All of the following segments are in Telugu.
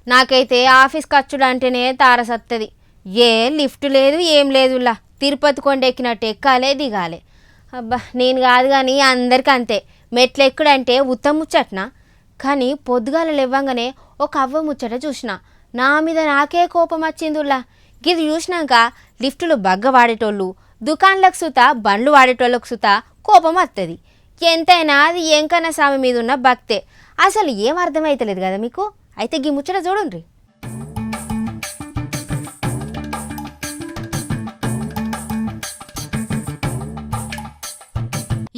నాకైతే ఆఫీస్ ఖర్చులు అంటేనే తారసత్తది. ఏ లిఫ్ట్ లేదు ఏం లేదులా, తిరుపతి కొండ ఎక్కినట్టు ఎక్కాలే దిగాలే. అబ్బా నేను కాదు కానీ అందరికీ అంతే. మెట్లు ఎక్కుడంటే ఉత్తమ ముచ్చట్నా. కానీ పొద్దుగాల లేవ్వంగానే ఒక అవ్వ ముచ్చట చూసిన, నా మీద నాకే కోపం వచ్చిందిలా. గిది చూసినాక లిఫ్టులు బగ్గ వాడేటోళ్ళు, దుకాన్లకు సుత బండ్లు వాడేటోళ్ళకు సుత కోపం వస్తుంది. ఎంతైనా అది ఎంకన్న స్వామి మీద ఉన్న భక్తే. అసలు ఏం అర్థమైతలేదు కదా మీకు. అయితే గీ ముచ్చట చూడండి.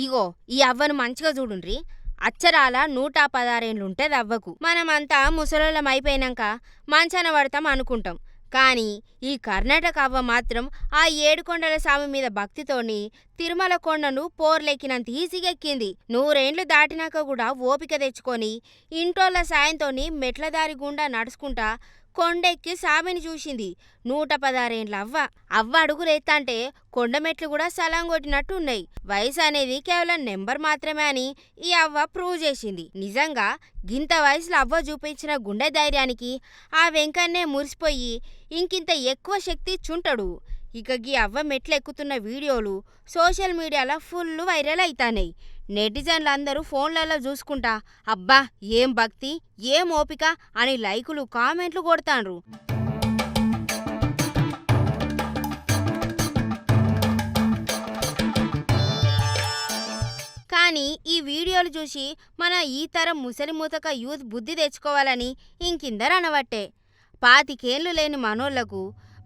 ఇగో ఈ అవ్వను మంచిగా చూడుండ్రి. అచ్చరాల 116 ఏండ్లుంటది అవ్వకు. మనమంతా ముసలోళ్ళం అయిపోయినాక మంచాన పడతాం అనుకుంటాం. కానీ ఈ కర్ణాటక అవ్వ మాత్రం ఆ ఏడుకొండల స్వామి మీద భక్తితోని తిరుమల కొండను పోర్లెక్కినంత ఈజీగా ఎక్కింది. 100 ఏండ్లు దాటినాక కూడా ఓపిక తెచ్చుకొని ఇంటోళ్ళ సాయంతోని మెట్ల దారి గుండా నడుచుకుంటా కొండెక్కి స్వామిని చూసింది 116 ఏండ్ల అవ్వ. అవ్వ అడుగులేత్తంటే కొండమెట్లు కూడా సలాం కొట్టినట్టు ఉన్నాయి. వయసు అనేది కేవలం నెంబర్ మాత్రమే అని ఈ అవ్వ ప్రూవ్ చేసింది. నిజంగా గింత వయసులో అవ్వ చూపించిన గుండె ధైర్యానికి ఆ వెంకన్నే మురిసిపోయి ఇంకింత ఎక్కువ శక్తి చుంటడు. ఇక గీ అవ్వ మెట్లు ఎక్కుతున్న వీడియోలు సోషల్ మీడియాలో ఫుల్ వైరల్ అవుతాయి. నెటిజన్లు అందరూ ఫోన్లలో చూసుకుంటా అబ్బా ఏం భక్తి ఏం ఓపిక అని లైకులు కామెంట్లు కొడతాండ్రు. కానీ ఈ వీడియోలు చూసి మన ఈ తరం ముసలి మూతక యూత్ బుద్ధి తెచ్చుకోవాలని ఇంకిందరు అనవట్టే. 25 ఏళ్ళు లేని మనోళ్లకు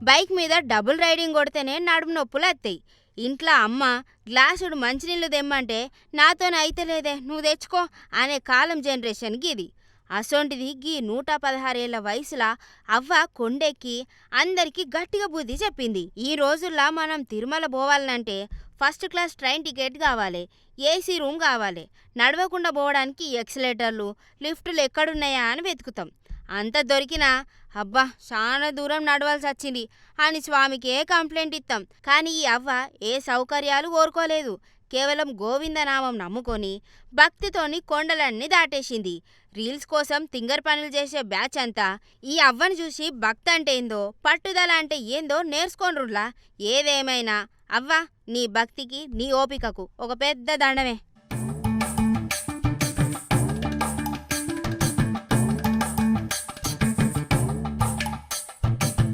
బైక్ మీద డబుల్ రైడింగ్ కొడితేనే నడుము నొప్పులు వస్తాయి. ఇంట్లో అమ్మ గ్లాసుడు మంచినీళ్ళు తెమ్మంటే నాతోనే అయితలేదే నువ్వు తెచ్చుకో అనే కాలం జనరేషన్కి ఇది. అసొంటిది గీ 116 ఏళ్ల వయసులా అవ్వ కొండెక్కి అందరికీ గట్టిగా బుద్ధి చెప్పింది. ఈ రోజుల్లో మనం తిరుమల పోవాలంటే ఫస్ట్ క్లాస్ ట్రైన్ టికెట్ కావాలి, ఏసీ రూమ్ కావాలి. నడవకుండా పోవడానికి ఎక్సలేటర్లు లిఫ్టులు ఎక్కడున్నాయా అని వెతుకుతాం. అంత దొరికినా అబ్బా చాలా దూరం నడవాల్సి వచ్చింది అని స్వామికే కంప్లైంట్ ఇస్తాం. కానీ ఈ అవ్వ ఏ సౌకర్యాలు కోరుకోలేదు. కేవలం గోవిందనామం నమ్ముకొని భక్తితోని కొండలన్నీ దాటేసింది. రీల్స్ కోసం తింగర్ పనులు చేసే బ్యాచ్ అంతా ఈ అవ్వను చూసి భక్తి అంటే ఏందో పట్టుదల అంటే ఏందో నేర్చుకోండ్రులా. ఏదేమైనా అవ్వ నీ భక్తికి నీ ఓపికకు ఒక పెద్ద దండమే.